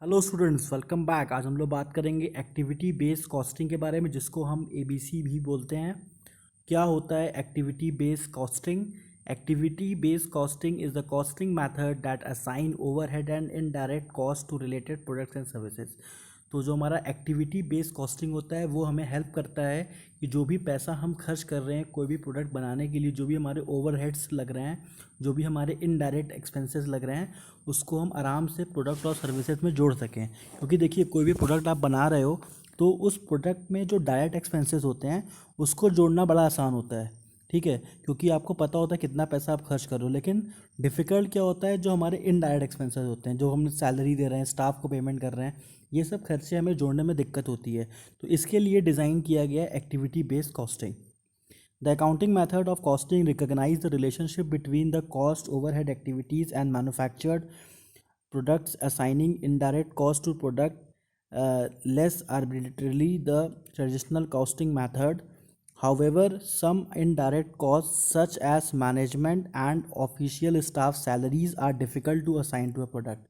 Hello students, welcome back. आज हम लोग बात करेंगे एक्टिविटी बेस्ड कॉस्टिंग के बारे में, जिसको हम एबीसी भी बोलते हैं। क्या होता है activity based costing? Activity based costing is the costing method that assign overhead and indirect cost to related products and services. तो जो हमारा एक्टिविटी बेस्ड कॉस्टिंग होता है वो हमें हेल्प करता है कि जो भी पैसा हम खर्च कर रहे हैं कोई भी प्रोडक्ट बनाने के लिए, जो भी हमारे ओवरहेड्स लग रहे हैं, जो भी हमारे इनडायरेक्ट एक्सपेंसेस लग रहे हैं, उसको हम आराम से प्रोडक्ट और सर्विसेज में जोड़ सकें। क्योंकि देखिए, कोई भी प्रोडक्ट आप बना रहे हो तो उस प्रोडक्ट में जो डायरेक्ट एक्सपेंसेस होते हैं उसको जोड़ना बड़ा आसान होता है। ठीक है, क्योंकि आपको पता होता है कितना पैसा आप खर्च कर रहे हो। लेकिन डिफ़िकल्ट क्या होता है, जो हमारे इनडायरेक्ट एक्सपेंसेस होते हैं, जो हम सैलरी दे रहे हैं, स्टाफ को पेमेंट कर रहे हैं, ये सब खर्चे हमें जोड़ने में दिक्कत होती है। तो इसके लिए डिज़ाइन किया गया है activity based costing. The accounting method of costing recognize the relationship between the cost, overhead activities, and manufactured products, assigning indirect cost to product less arbitrarily the traditional costing method. However, some indirect costs, such as management and official staff salaries, are difficult to assign to a product.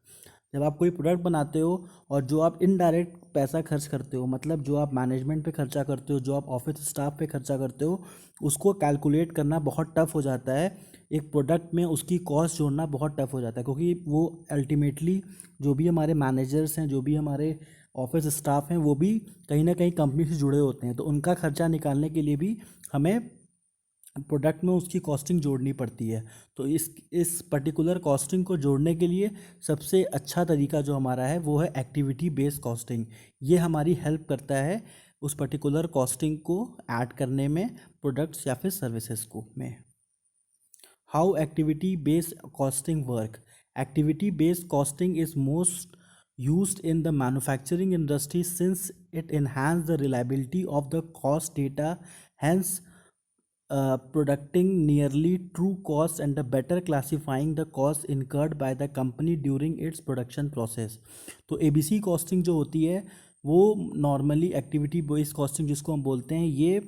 जब आप कोई product बनाते हो और जो आप indirect पैसा खर्च करते हो, मतलब जो आप मैनेजमेंट पे खर्चा करते हो, जो आप ऑफिस स्टाफ पे खर्चा करते हो, उसको कैलकुलेट करना बहुत टफ हो जाता है। एक प्रोडक्ट में उसकी कॉस्ट जोड़ना बहुत टफ हो जाता है, क्योंकि वो अल्टीमेटली जो भी हमारे मैनेजर्स हैं, जो भी हमारे ऑफिस स्टाफ हैं, वो भी कहीं ना कहीं कंपनी से जुड़े होते हैं। तो उनका खर्चा निकालने के लिए भी हमें प्रोडक्ट में उसकी कॉस्टिंग जोड़नी पड़ती है। तो इस पर्टिकुलर कॉस्टिंग को जोड़ने के लिए सबसे अच्छा तरीका जो हमारा है वो है एक्टिविटी बेस्ड कॉस्टिंग। ये हमारी हेल्प करता है उस पर्टिकुलर कॉस्टिंग को ऐड करने में, प्रोडक्ट्स या फिर सर्विसेज को में। How activity based costing work? Activity based costing is most used in the manufacturing industry since it enhances the reliability of the cost data, hence producing nearly true costs and better classifying the costs incurred by the company during its production process. तो ABC costing जो होती है वो normally activity based costing जिसको हम बोलते हैं, ये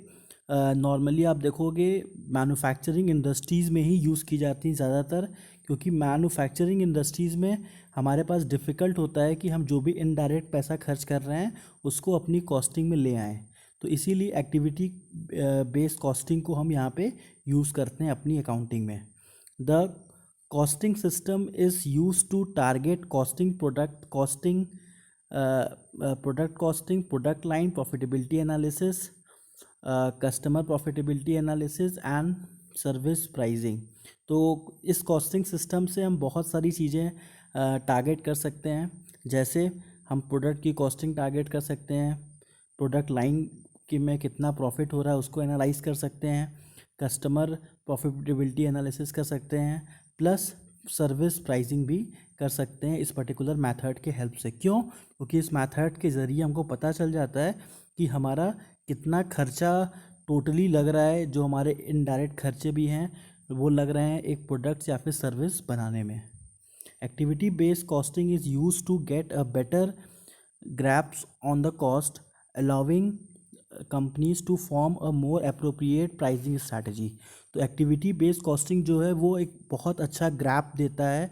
नॉर्मली आप देखोगे मैन्युफैक्चरिंग इंडस्ट्रीज़ में ही यूज़ की जाती हैं ज़्यादातर। क्योंकि मैन्युफैक्चरिंग इंडस्ट्रीज़ में हमारे पास डिफ़िकल्ट होता है कि हम जो भी इनडायरेक्ट पैसा खर्च कर रहे हैं उसको अपनी कॉस्टिंग में ले आएँ। तो इसीलिए एक्टिविटी बेस्ड कॉस्टिंग को हम यहाँ पे यूज़ करते हैं अपनी अकाउंटिंग में। The costing system is use to target costing, product costing, product line profitability analysis, customer profitability analysis and service pricing. तो इस कॉस्टिंग सिस्टम से हम बहुत सारी चीज़ें टारगेट कर सकते हैं। जैसे हम प्रोडक्ट की कॉस्टिंग टारगेट कर सकते हैं, प्रोडक्ट लाइन कि में कितना प्रॉफिट हो रहा है उसको एनालाइज कर सकते हैं, कस्टमर प्रॉफिटेबिलिटी एनालिसिस कर सकते हैं, प्लस सर्विस प्राइसिंग भी कर सकते हैं इस पर्टिकुलर मेथड के हेल्प से। क्यों? क्योंकि इस मेथड के ज़रिए हमको पता चल जाता है कि हमारा कितना खर्चा टोटली लग रहा है, जो हमारे इनडायरेक्ट खर्चे भी हैं वो लग रहे हैं एक प्रोडक्ट्स या फिर सर्विस बनाने में। Activity based costing is use to get a better grasp on the cost, allowing companies to form a more appropriate pricing strategy. तो एक्टिविटी बेस्ड कॉस्टिंग जो है वो एक बहुत अच्छा ग्रैप देता है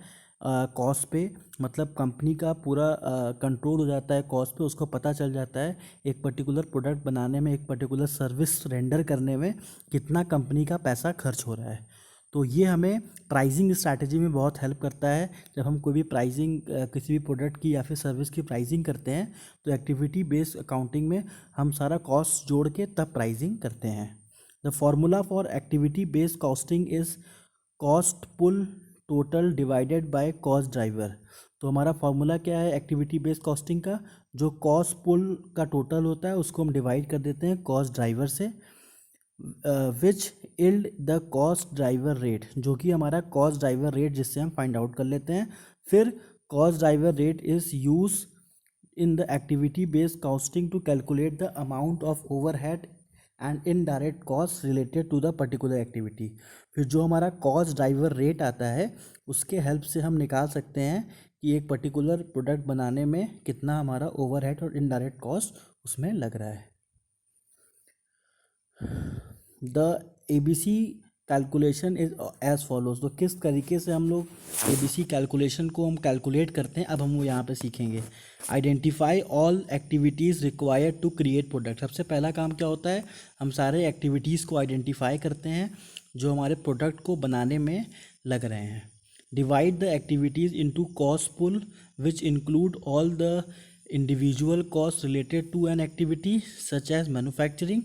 कॉस्ट पे, मतलब कंपनी का पूरा कंट्रोल हो जाता है कॉस्ट पे। उसको पता चल जाता है एक पर्टिकुलर प्रोडक्ट बनाने में, एक पर्टिकुलर सर्विस रेंडर करने में कितना कंपनी का पैसा खर्च हो रहा है। तो ये हमें प्राइसिंग स्ट्रैटेजी में बहुत हेल्प करता है। जब हम कोई भी प्राइसिंग किसी भी प्रोडक्ट की या फिर सर्विस की प्राइसिंग करते हैं तो एक्टिविटी बेस्ड अकाउंटिंग में हम सारा कॉस्ट जोड़ के तब प्राइसिंग करते हैं। The formula for activity based costing is cost pool total divided by cost driver. तो हमारा फॉर्मूला क्या है एक्टिविटी बेस्ड कॉस्टिंग का? जो कॉस्ट पुल का टोटल होता है उसको हम डिवाइड कर देते हैं कॉस्ट ड्राइवर से, which yield the cost driver rate, जो कि हमारा कॉस्ट ड्राइवर रेट जिससे हम फाइंड आउट कर लेते हैं। फिर cost driver rate is use in the activity based costing to calculate the amount of overhead and indirect cost related to the particular activity. फिर जो हमारा कॉस्ट ड्राइवर रेट आता है उसके हेल्प से हम निकाल सकते हैं कि एक पर्टिकुलर प्रोडक्ट बनाने में कितना हमारा ओवरहेड और इनडायरेक्ट कॉस्ट उसमें लग रहा है। The ABC calculation is as follows. तो किस तरीके से हम लोग एबीसी कैलकुलेशन को हम कैलकुलेट करते हैं, अब हम वो यहाँ पे सीखेंगे। Identify all activities required to create product. सबसे पहला काम क्या होता है, हम सारे एक्टिविटीज़ को आइडेंटिफाई करते हैं जो हमारे प्रोडक्ट को बनाने में लग रहे हैं। Divide the activities into cost pool which include all the individual costs related to an activity such as manufacturing.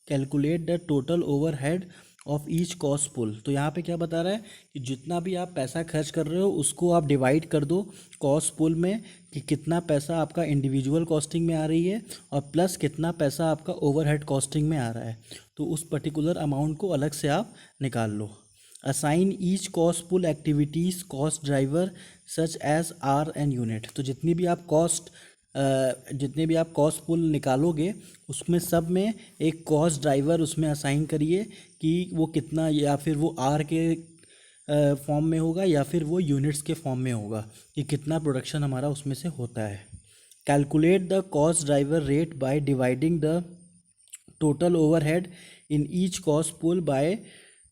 Calculate the total overhead of each cost pool. तो यहाँ पे क्या बता रहा है कि जितना भी आप पैसा खर्च कर रहे हो उसको आप डिवाइड कर दो कॉस्ट पूल में, कि कितना पैसा आपका इंडिविजुअल कॉस्टिंग में आ रही है और प्लस कितना पैसा आपका ओवरहेड कॉस्टिंग में आ रहा है। तो उस पर्टिकुलर अमाउंट को अलग से आप निकाल लो। Assign each cost pool activities cost driver such as are an unit. तो जितने भी आप कॉस्ट पुल निकालोगे उसमें सब में एक कॉस्ट ड्राइवर उसमें असाइन करिए कि वो कितना, या फिर वो आर के फॉर्म में होगा या फिर वो यूनिट्स के फॉर्म में होगा, कि कितना प्रोडक्शन हमारा उसमें से होता है। Calculate the cost driver rate by dividing the total overhead in each cost pool by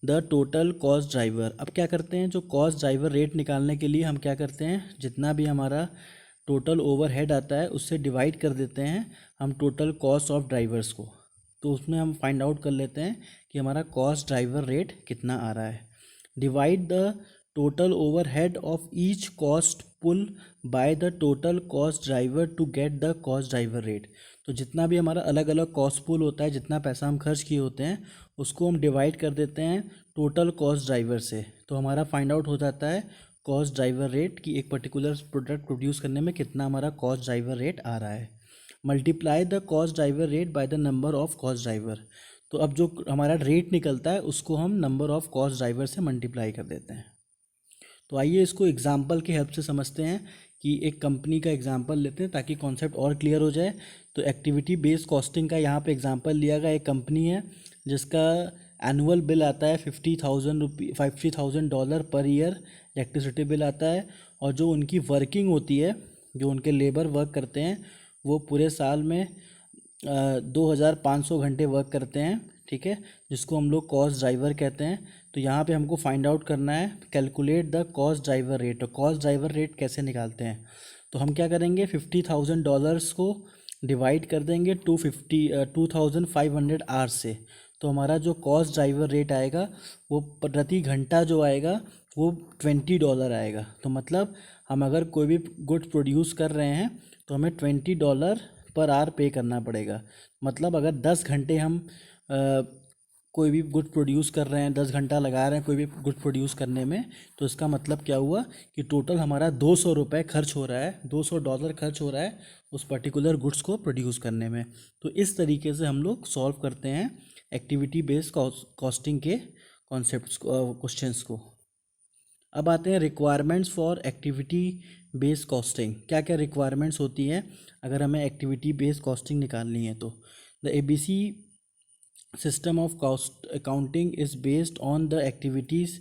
the total cost driver. अब क्या करते हैं, जो कॉस्ट ड्राइवर रेट निकालने के लिए हम क्या करते हैं, जितना भी हमारा टोटल ओवरहेड आता है उससे डिवाइड कर देते हैं हम टोटल कॉस्ट ऑफ ड्राइवर्स को। तो उसमें हम फाइंड आउट कर लेते हैं कि हमारा कॉस्ट ड्राइवर रेट कितना आ रहा है। Divide the total overhead of each cost pool by the total cost driver to get the cost driver rate. तो जितना भी हमारा अलग अलग कॉस्ट पुल होता है, जितना पैसा हम खर्च किए होते हैं उसको हम डिवाइड कर देते हैं टोटल कॉस्ट ड्राइवर से। तो हमारा फाइंड आउट हो जाता है कॉस्ट ड्राइवर रेट कि एक पर्टिकुलर प्रोडक्ट प्रोड्यूस करने में कितना हमारा कॉस्ट ड्राइवर रेट आ रहा है। Multiply the cost driver rate by the number of cost driver. तो अब जो हमारा रेट निकलता है उसको हम नंबर ऑफ कॉस्ट ड्राइवर से मल्टीप्लाई कर देते हैं। तो आइए इसको एग्जाम्पल की हेल्प से समझते हैं, कि एक कंपनी का एग्जाम्पल लेते हैं ताकि कॉन्सेप्ट और क्लियर हो जाए। तो एक्टिविटी बेस्ड कॉस्टिंग का यहाँ पे एग्जाम्पल लिया गया। एक कंपनी है जिसका एनुअल बिल आता है $50,000 पर ईयर इलेक्ट्रिसिटी बिल आता है, और जो उनकी वर्किंग होती है, जो उनके लेबर वर्क करते हैं वो पूरे साल में 2,500 घंटे वर्क करते हैं, ठीक है, जिसको हम लोग कॉस्ट ड्राइवर कहते हैं। तो यहाँ पे हमको फाइंड आउट करना है calculate the cost driver rate. तो कॉस्ट ड्राइवर रेट कैसे निकालते हैं, तो हम क्या करेंगे, $50,000 को डिवाइड कर देंगे 2,500 आवर्स से। तो हमारा जो कॉस्ट ड्राइवर रेट आएगा वो प्रति घंटा जो आएगा वो $20 आएगा। तो मतलब हम अगर कोई भी गुड्स प्रोड्यूस कर रहे हैं तो हमें $20 पर आवर पे करना पड़ेगा। मतलब अगर 10 घंटे हम कोई भी गुड प्रोड्यूस कर रहे हैं, 10 घंटा लगा रहे हैं कोई भी गुड प्रोड्यूस करने में, तो इसका मतलब क्या हुआ कि टोटल हमारा $200 खर्च हो रहा है, $200 खर्च हो रहा है उस पर्टिकुलर गुड्स को प्रोड्यूस करने में। तो इस तरीके से हम लोग सॉल्व करते हैं एक्टिविटी बेस्ड कॉस्टिंग के कॉन्सेप्ट्स क्वेश्चंस को। अब आते हैं requirements for activity based costing. क्या क्या रिक्वायरमेंट्स होती हैं अगर हमें एक्टिविटी बेस्ड कॉस्टिंग निकालनी है। तो the ABC system of cost accounting is based on the activities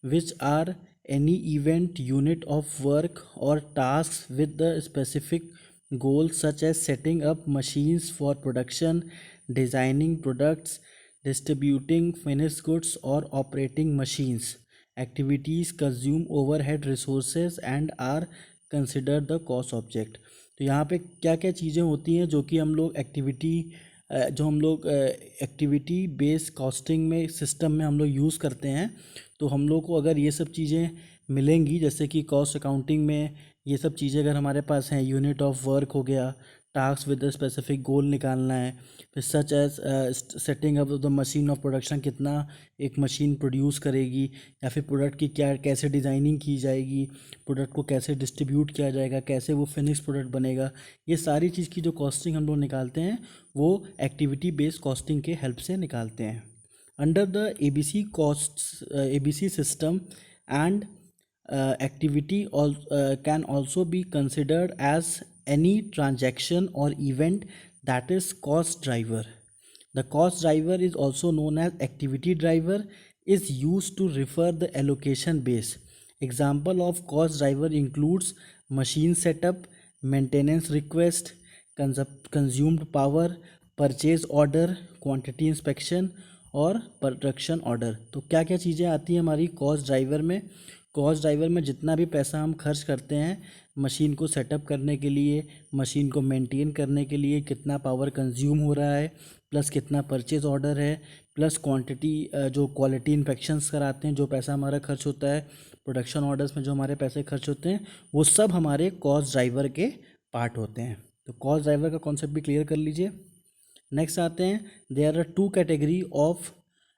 which are any event, unit of work or tasks with the specific goals such as setting up machines for production, designing products, distributing finished goods or operating machines. Activities consume overhead resources and are considered the cost object. तो यहाँ पे क्या क्या चीज़ें होती हैं जो कि हम लोग एक्टिविटी बेस्ड कॉस्टिंग में सिस्टम में हम लोग यूज़ करते हैं। तो हम लोग को अगर ये सब चीज़ें मिलेंगी, जैसे कि कॉस्ट अकाउंटिंग में ये सब चीज़ें अगर हमारे पास हैं, यूनिट ऑफ वर्क हो गया, task with the specific goal निकालना है, फिर such as setting up the machine of production, कितना एक मशीन प्रोड्यूस करेगी, या फिर प्रोडक्ट की क्या कैसे डिज़ाइनिंग की जाएगी, प्रोडक्ट को कैसे डिस्ट्रीब्यूट किया जाएगा, कैसे वो फिनिश प्रोडक्ट बनेगा, ये सारी चीज़ की जो कॉस्टिंग हम लोग निकालते हैं वो एक्टिविटी बेस्ड कॉस्टिंग के हेल्प से निकालते हैं। Under the ABC system and activity can also be considered as any transaction or event that is cost driver. The cost driver is also known as activity driver, is used to refer the allocation base. Example of cost driver includes machine setup, maintenance request, consumed power, purchase order, quantity inspection, और production order. तो क्या क्या चीज़ें आती हैं हमारी cost driver में? Cost driver में जितना भी पैसा हम खर्च करते हैं मशीन को सेटअप करने के लिए, मशीन को मेंटेन करने के लिए, कितना पावर कंज्यूम हो रहा है, प्लस कितना परचेज ऑर्डर है, प्लस क्वांटिटी, जो क्वालिटी इंस्पेक्शंस कराते हैं जो पैसा हमारा खर्च होता है, प्रोडक्शन ऑर्डर्स में जो हमारे पैसे खर्च होते हैं, वो सब हमारे कॉस्ट ड्राइवर के पार्ट होते हैं। तो कॉस्ट ड्राइवर का कॉन्सेप्ट भी क्लियर कर लीजिए। नेक्स्ट आते हैं, there are two category of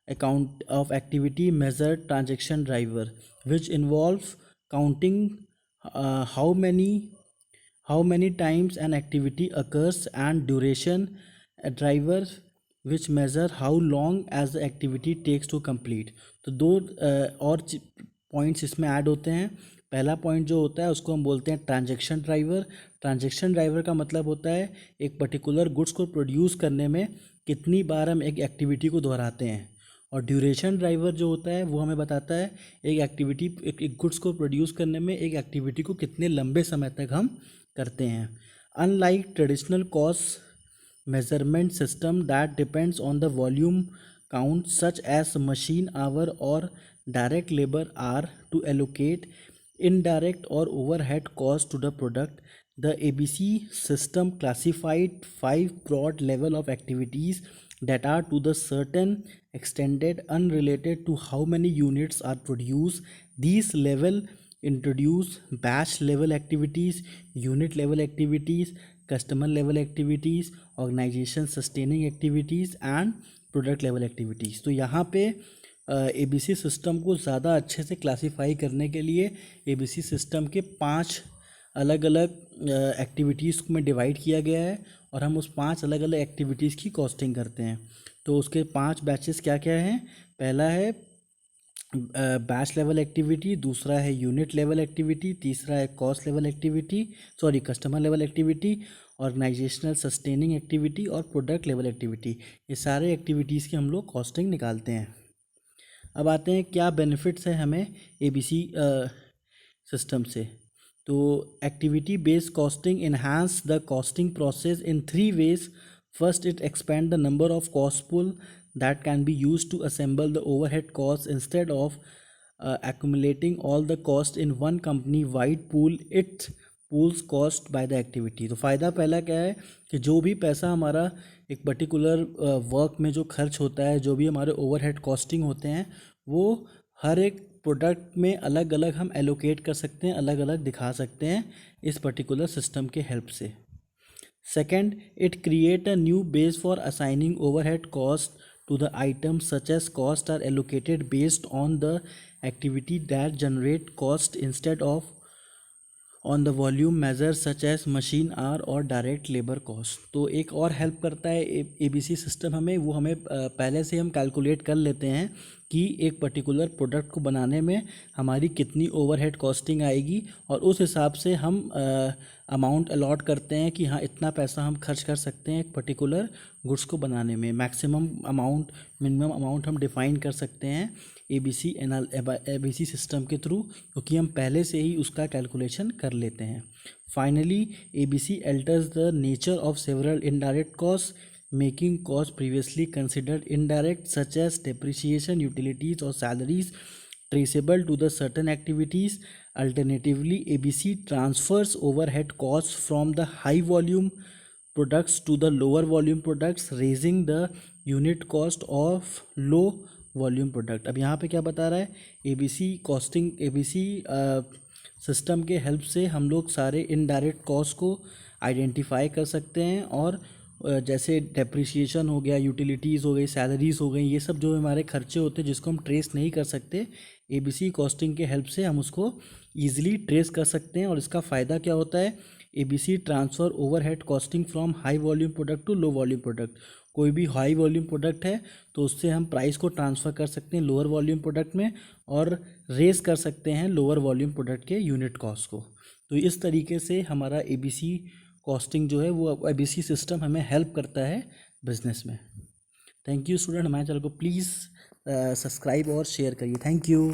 account of activity measure transaction driver which involve counting how many times an activity occurs and duration, a driver which measure how long as the activity takes to complete। तो दो और points इसमें add होते हैं। पहला point जो होता है उसको हम बोलते हैं ट्रांजैक्शन ड्राइवर। ट्रांजैक्शन ड्राइवर का मतलब होता है एक पर्टिकुलर गुड्स को प्रोड्यूस करने में कितनी बार हम एक एक्टिविटी को दोहराते हैं। और ड्यूरेशन ड्राइवर जो होता है वो हमें बताता है एक गुड्स को प्रोड्यूस करने में एक एक्टिविटी को कितने लंबे समय तक हम करते हैं। Unlike traditional cost measurement system that depends on the volume count such as machine hour or direct labor are to allocate indirect or overhead cost to the product. The ABC system classified 5 broad level of activities that are to the certain extended unrelated to how many units are produced. These level introduce batch level activities, unit level activities, customer level activities, organization sustaining activities and product level activities। तो यहाँ पे ABC system को ज़्यादा अच्छे से classify करने के लिए ABC सिस्टम के 5 अलग अलग एक्टिविटीज़ में डिवाइड किया गया है और हम उस 5 अलग अलग एक्टिविटीज़ की कॉस्टिंग करते हैं। तो उसके 5 बैचेस क्या क्या हैं? पहला है बैच लेवल एक्टिविटी, दूसरा है यूनिट लेवल एक्टिविटी, तीसरा है cost level activity, customer level activity, organizational sustaining activity और प्रोडक्ट लेवल एक्टिविटी। ये सारे एक्टिविटीज़ की हम लोग कॉस्टिंग निकालते हैं। अब आते हैं क्या बेनिफिट्स हैं हमें ABC सिस्टम से। तो activity based costing enhance the costing process in 3 ways। First, it expand the number of cost pool that can be used to assemble the overhead costs instead of accumulating all the cost in one company wide pool। It pools cost by the activity। तो फ़ायदा पहला क्या है कि जो भी पैसा हमारा एक पर्टिकुलर वर्क में जो खर्च होता है, जो भी हमारे ओवरहेड कॉस्टिंग होते हैं, वो हर एक प्रोडक्ट में अलग अलग हम एलोकेट कर सकते हैं, अलग अलग दिखा सकते हैं इस पर्टिकुलर सिस्टम के हेल्प से। Second, it create a new base for assigning overhead cost to the items such as cost are allocated based on the activity that generate cost instead of on the volume measures such as machine hour और direct labor cost। तो एक और help करता है ABC system हमें, वो हमें पहले से हम कैलकुलेट कर लेते हैं कि एक पर्टिकुलर प्रोडक्ट को बनाने में हमारी कितनी ओवरहेड कॉस्टिंग आएगी और उस हिसाब से हम अमाउंट अलॉट करते हैं कि हाँ इतना पैसा हम खर्च कर सकते हैं एक पर्टिकुलर गुड्स को बनाने में। मैक्सिमम अमाउंट, मिनिमम अमाउंट हम डिफ़ाइन कर सकते हैं ABC सिस्टम के थ्रू, क्योंकि हम पहले से ही उसका कैलकुलेशन कर लेते हैं। Finally ABC alters the nature of several indirect costs, making costs previously considered indirect such as depreciation, utilities or salaries traceable to the certain activities। Alternatively, ABC transfers overhead costs from the high volume products to the lower volume products, raising the unit cost of low volume product। अब यहाँ पे क्या बता रहा है, ABC system के help से हम लोग सारे इनडायरेक्ट कॉस्ट को आइडेंटिफाई कर सकते हैं और जैसे डेप्रिसिएशन हो गया, यूटिलिटीज़ हो गई, सैलरीज़ हो गई, ये सब जो हमारे खर्चे होते हैं जिसको हम ट्रेस नहीं कर सकते, ABC कॉस्टिंग के हेल्प से हम उसको ईजिली ट्रेस कर सकते हैं। और इसका फ़ायदा क्या होता है, ABC transfer overhead costing from high volume product to low volume product. कोई भी हाई वॉल्यूम प्रोडक्ट है तो उससे हम प्राइस को ट्रांसफ़र कर सकते हैं लोअर वॉल्यूम प्रोडक्ट में और रेस कर सकते हैं लोअर वॉल्यूम प्रोडक्ट के यूनिट कॉस्ट को। तो इस तरीके से हमारा ABC कॉस्टिंग जो है वो ABC सिस्टम हमें हेल्प करता है बिजनेस में। थैंक यू स्टूडेंट, हमारे चैनल को प्लीज़ सब्सक्राइब और शेयर करिए। Thank you.